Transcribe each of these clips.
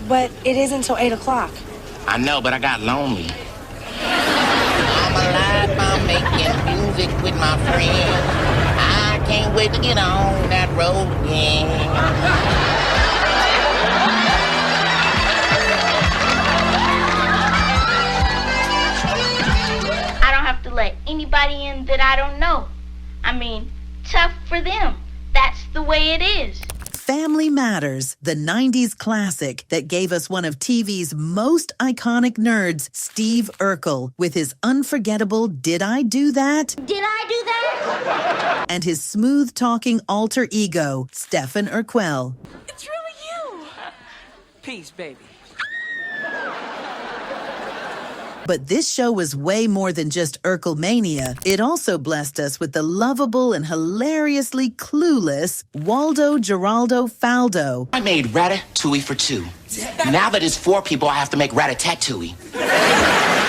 But it isn't until 8 o'clock. I know, but I got lonely. I'm alive, I'm making music with my friends. I can't wait to get on that road again. I don't have to let anybody in that I don't know. I mean, tough for them. That's the way it is. Family Matters, the 90s classic that gave us one of TV's most iconic nerds, Steve Urkel, with his unforgettable Did I Do That? Did I do that? And his smooth-talking alter ego, Stephen Urquell. It's really you. Peace, baby. But this show was way more than just Urkelmania. It also blessed us with the lovable and hilariously clueless Waldo Faldo. I made ratatouille for two. Now that it's four people, I have to make ratatouille.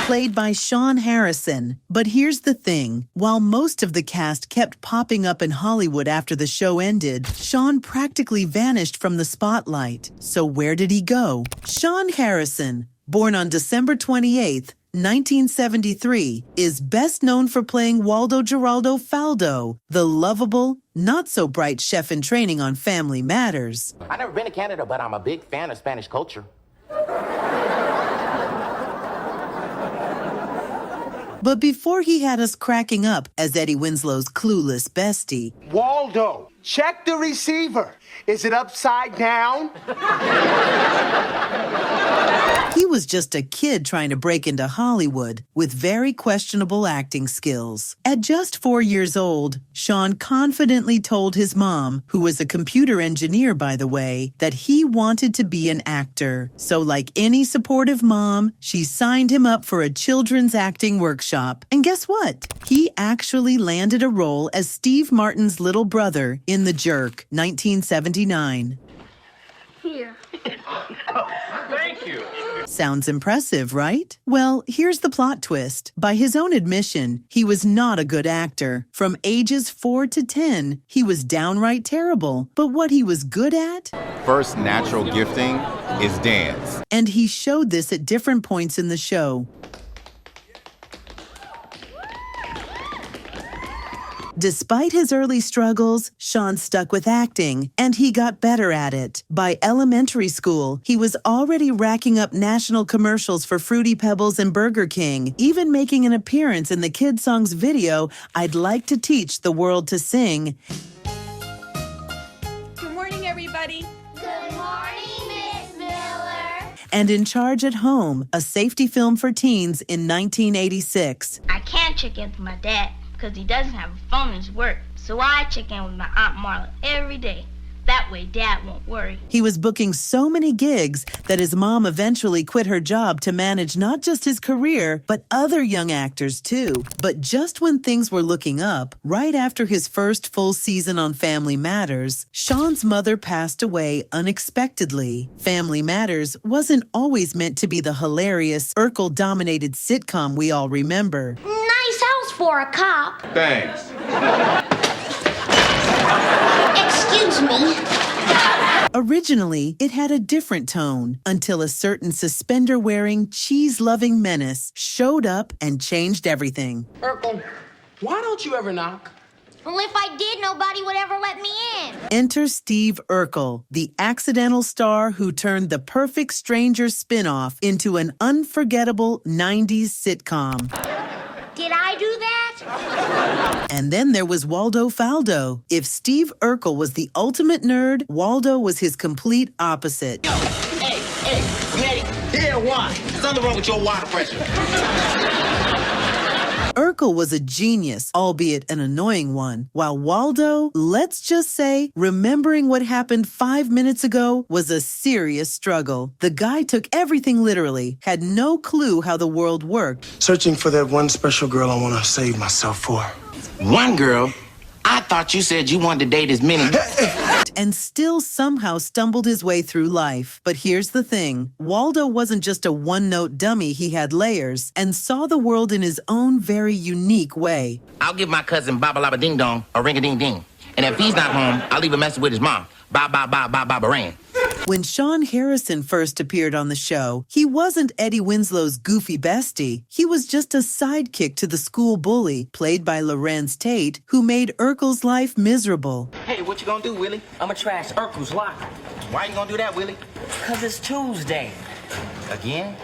Played by Sean Harrison. But here's the thing. While most of the cast kept popping up in Hollywood after the show ended, Sean practically vanished from the spotlight. So where did he go? Sean Harrison, born on December 28th, 1973, is best known for playing Waldo Faldo, the lovable, not-so-bright chef in training on Family Matters. I've never been to Canada, but I'm a big fan of Spanish culture. But before he had us cracking up as Eddie Winslow's clueless bestie, Waldo, check the receiver. Is it upside down? he was just a kid trying to break into Hollywood with very questionable acting skills. At just 4 years old, Sean confidently told his mom, who was a computer engineer by the way, that he wanted to be an actor. So like any supportive mom, she signed him up for a children's acting workshop. And guess what? He actually landed a role as Steve Martin's little brother in The Jerk, 1979. Here. Thank you. Sounds impressive, right? Well, here's the plot twist. By his own admission, he was not a good actor. From ages 4 to 10, he was downright terrible. But what he was good at? First natural gifting is dance. And he showed this at different points in the show. Despite his early struggles, Sean stuck with acting, and he got better at it. By elementary school, he was already racking up national commercials for Fruity Pebbles and Burger King, even making an appearance in the kid song's video, I'd Like to Teach the World to Sing. Good morning, everybody. Good morning, Miss Miller. And In Charge at Home, a safety film for teens in 1986. I can't check in with my dad because he doesn't have a phone in his work. So I check in with my Aunt Marla every day. That way Dad won't worry. He was booking so many gigs that his mom eventually quit her job to manage not just his career, but other young actors too. But just when things were looking up, right after his first full season on Family Matters, Sean's mother passed away unexpectedly. Family Matters wasn't always meant to be the hilarious, Urkel-dominated sitcom we all remember. Nice house for a cop. Thanks. Excuse me. Originally, it had a different tone until a certain suspender-wearing, cheese-loving menace showed up and changed everything. Urkel, why don't you ever knock? Well, if I did, nobody would ever let me in. Enter Steve Urkel, the accidental star who turned the Perfect Stranger spin-off into an unforgettable 90s sitcom. Did I do that? And then there was Waldo Faldo. If Steve Urkel was the ultimate nerd, Waldo was his complete opposite. Hey, you ready? Yeah, why? Something wrong with your water pressure. Urkel was a genius, albeit an annoying one, while Waldo, let's just say, remembering what happened 5 minutes ago was a serious struggle. The guy took everything literally, had no clue how the world worked. Searching for that one special girl I want to save myself for. One girl? I thought you said you wanted to date as many. And still somehow stumbled his way through life. But here's the thing. Waldo wasn't just a one-note dummy, he had layers, and saw the world in his own very unique way. I'll give my cousin Baba-Laba-Ding-Dong a ring-a-ding-ding. And if he's not home, I'll leave a message with his mom. Ba-ba-ba-ba-ba-ba-ran. When Sean Harrison first appeared on the show, he wasn't Eddie Winslow's goofy bestie. He was just a sidekick to the school bully, played by Lorenz Tate, who made Urkel's life miserable. Hey, what you gonna do, Willie? I'ma trash Urkel's locker. Why you gonna do that, Willie? 'Cause it's Tuesday. Again?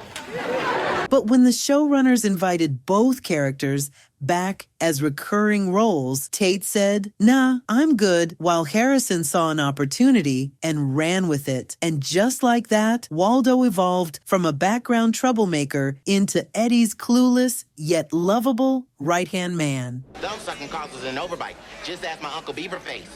But when the showrunners invited both characters back as recurring roles, Tate said, "Nah, I'm good," while Harrison saw an opportunity and ran with it. And just like that, Waldo evolved from a background troublemaker into Eddie's clueless yet lovable right-hand man. Thumb sucking causes an overbite. Just ask my Uncle Beaverface.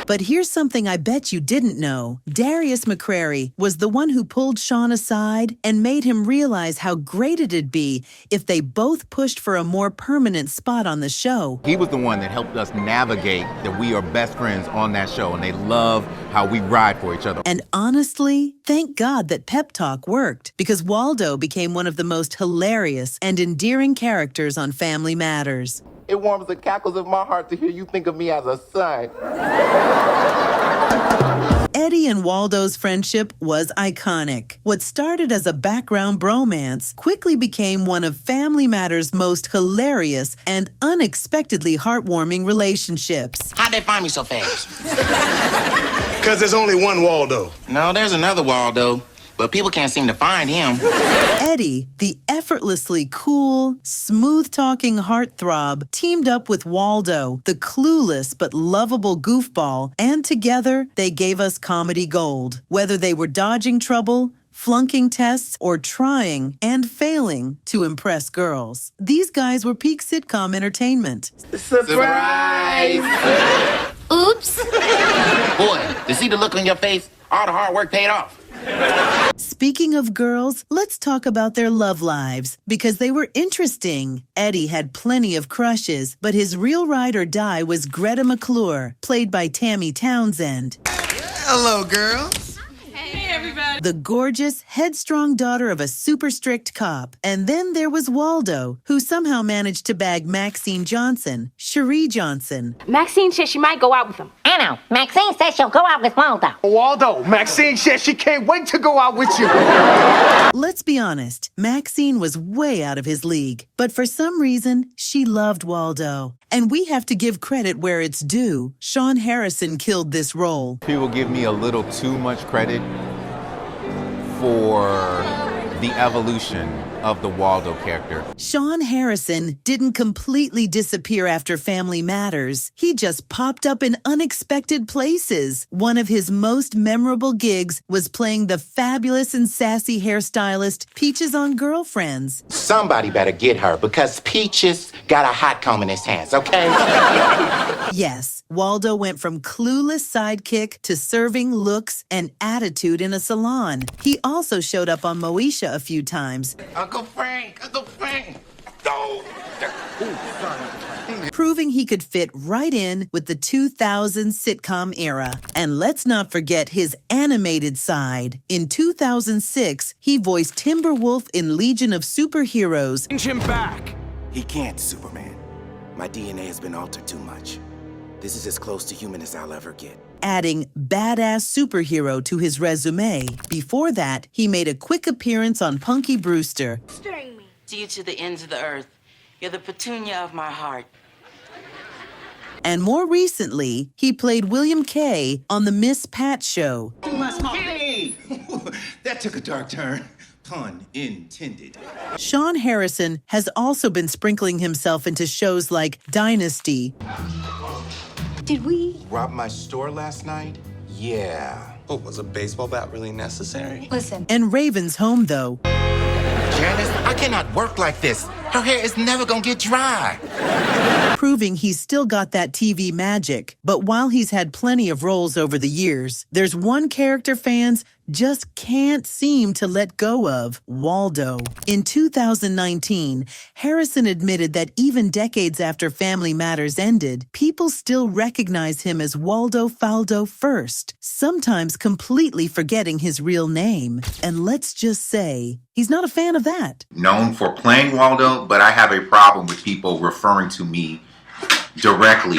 But here's something I bet you didn't know. Darius McCrary was the one who pulled Sean aside and made him realize how great it'd be if they both pushed for a more permanent spot on the show. He was the one that helped us navigate that we are best friends on that show, and they love how we ride for each other. And honestly, thank God that pep talk worked, because Waldo became one of the most hilarious and endearing characters on Family Matters. It warms the cackles of my heart to hear you think of me as a son. Eddie and Waldo's friendship was iconic. What started as a background bromance quickly became one of Family Matters' most hilarious and unexpectedly heartwarming relationships. How'd they find me so fast? Because there's only one Waldo. No, there's another Waldo, but people can't seem to find him. Eddie, the effortlessly cool, smooth-talking heartthrob, teamed up with Waldo, the clueless but lovable goofball, and together they gave us comedy gold. Whether they were dodging trouble, flunking tests, or trying and failing to impress girls, these guys were peak sitcom entertainment. Surprise! Oops. Boy, to see the look on your face, all the hard work paid off. Speaking of girls, let's talk about their love lives, because they were interesting. Eddie had plenty of crushes, but his real ride or die was Greta McClure, played by Tammy Townsend. Hello, girls. Hey, everybody. The gorgeous, headstrong daughter of a super strict cop. And then there was Waldo, who somehow managed to bag Maxine Johnson, Cherie Johnson. Maxine says she might go out with him. I know. Maxine says she'll go out with Waldo. Waldo, Maxine says she can't wait to go out with you. Let's be honest, Maxine was way out of his league. But for some reason, she loved Waldo. And we have to give credit where it's due. Sean Harrison killed this role. People give me a little too much credit for the evolution of the Waldo character. Sean Harrison didn't completely disappear after Family Matters. He just popped up in unexpected places. One of his most memorable gigs was playing the fabulous and sassy hairstylist Peaches on Girlfriends. Somebody better get her, because Peaches got a hot comb in his hands, okay? Yes, Waldo went from clueless sidekick to serving looks and attitude in a salon. He also showed up on Moesha a few times. Uncle Frank! No! Proving he could fit right in with the 2000s sitcom era. And let's not forget his animated side. In 2006, he voiced Timberwolf in Legion of Superheroes. Change him back. He can't, Superman. My DNA has been altered too much. This is as close to human as I'll ever get. Adding badass superhero to his resume. Before that, he made a quick appearance on Punky Brewster. Stirring me. See you to the ends of the earth. You're the petunia of my heart. And more recently, he played William Kay on The Miss Pat Show. Hey! That took a dark turn. Pun intended. Sean Harrison has also been sprinkling himself into shows like Dynasty. Did we? Robbed my store last night? Yeah. Oh, was a baseball bat really necessary? Listen. And Raven's Home, though. Janice, I cannot work like this. Her hair is never gonna get dry. Proving he's still got that TV magic. But while he's had plenty of roles over the years, there's one character fans just can't seem to let go of: Waldo. In 2019, Harrison admitted that even decades after Family Matters ended, people still recognize him as Waldo Faldo first, sometimes completely forgetting his real name. And let's just say, he's not a fan of that. Known for playing Waldo, but I have a problem with people referring to me directly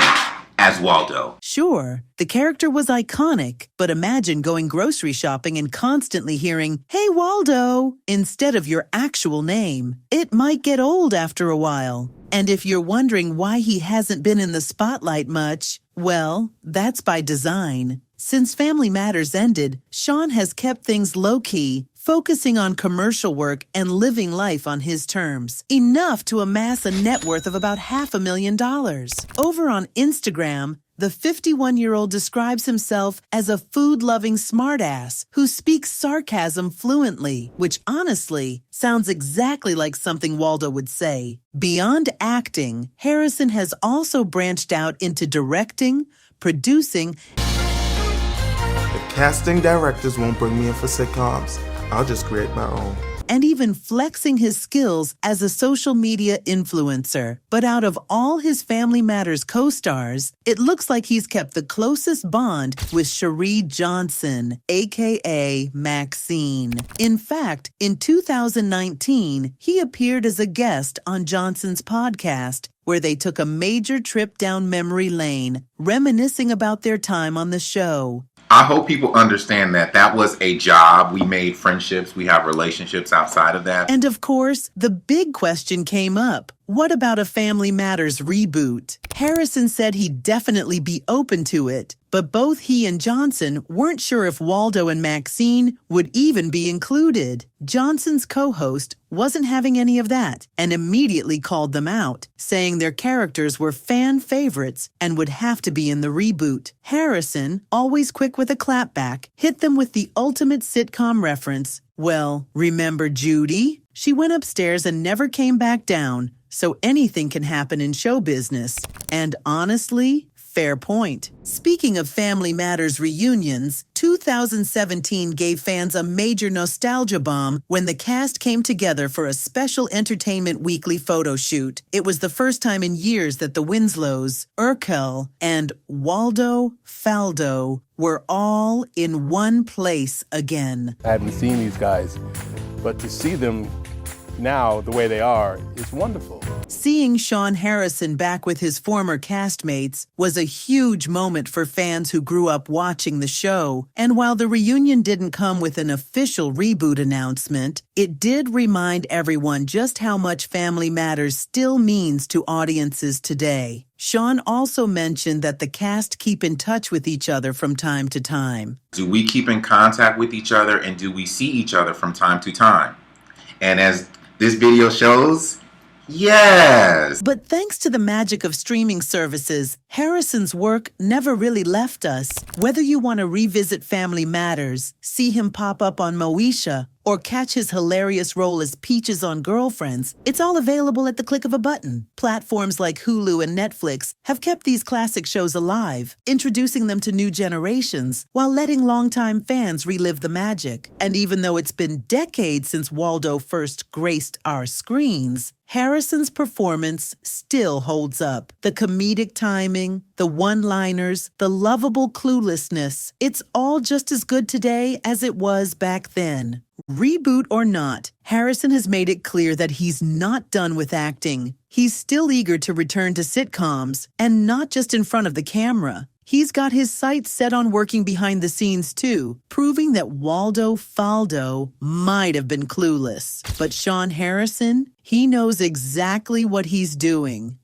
as Waldo. Sure, the character was iconic, but imagine going grocery shopping and constantly hearing, "Hey Waldo," instead of your actual name. It might get old after a while. And if you're wondering why he hasn't been in the spotlight much, well, that's by design. Since Family Matters ended, Sean has kept things low-key, focusing on commercial work and living life on his terms, enough to amass a net worth of about $500,000. Over on Instagram, the 51-year-old describes himself as a food-loving smartass who speaks sarcasm fluently, which honestly sounds exactly like something Waldo would say. Beyond acting, Harrison has also branched out into directing, producing. If casting directors won't bring me in for sitcoms, I'll just create my own. And even flexing his skills as a social media influencer. But out of all his Family Matters co-stars, it looks like he's kept the closest bond with Cherie Johnson, aka Maxine. In fact, in 2019, he appeared as a guest on Johnson's podcast, where they took a major trip down memory lane, reminiscing about their time on the show. I hope people understand that that was a job. We made friendships. We have relationships outside of that. And of course, the big question came up. What about a Family Matters reboot? Harrison said he'd definitely be open to it, but both he and Johnson weren't sure if Waldo and Maxine would even be included. Johnson's co-host wasn't having any of that and immediately called them out, saying their characters were fan favorites and would have to be in the reboot. Harrison, always quick with a clapback, hit them with the ultimate sitcom reference. Well, remember Judy? She went upstairs and never came back down. So anything can happen in show business. And honestly, fair point. Speaking of Family Matters reunions, 2017 gave fans a major nostalgia bomb when the cast came together for a special Entertainment Weekly photo shoot. It was the first time in years that the Winslows, Urkel, and Waldo Faldo were all in one place again. I haven't seen these guys, but to see them now the way they are is wonderful. Seeing Sean Harrison back with his former castmates was a huge moment for fans who grew up watching the show. And while the reunion didn't come with an official reboot announcement, it did remind everyone just how much Family Matters still means to audiences today. Sean also mentioned that the cast keep in touch with each other from time to time. Do we keep in contact with each other, and do we see each other from time to time? And as this video shows, yes. But thanks to the magic of streaming services, Harrison's work never really left us. Whether you want to revisit Family Matters, see him pop up on Moesha, or catch his hilarious role as Peaches on Girlfriends, it's all available at the click of a button. Platforms like Hulu and Netflix have kept these classic shows alive, introducing them to new generations while letting longtime fans relive the magic. And even though it's been decades since Waldo first graced our screens, Harrison's performance still holds up. The comedic timing, the one-liners, the lovable cluelessness, it's all just as good today as it was back then. Reboot or not, Harrison has made it clear that he's not done with acting. He's still eager to return to sitcoms, and not just in front of the camera. He's got his sights set on working behind the scenes too, proving that Waldo Faldo might have been clueless. But Sean Harrison, he knows exactly what he's doing.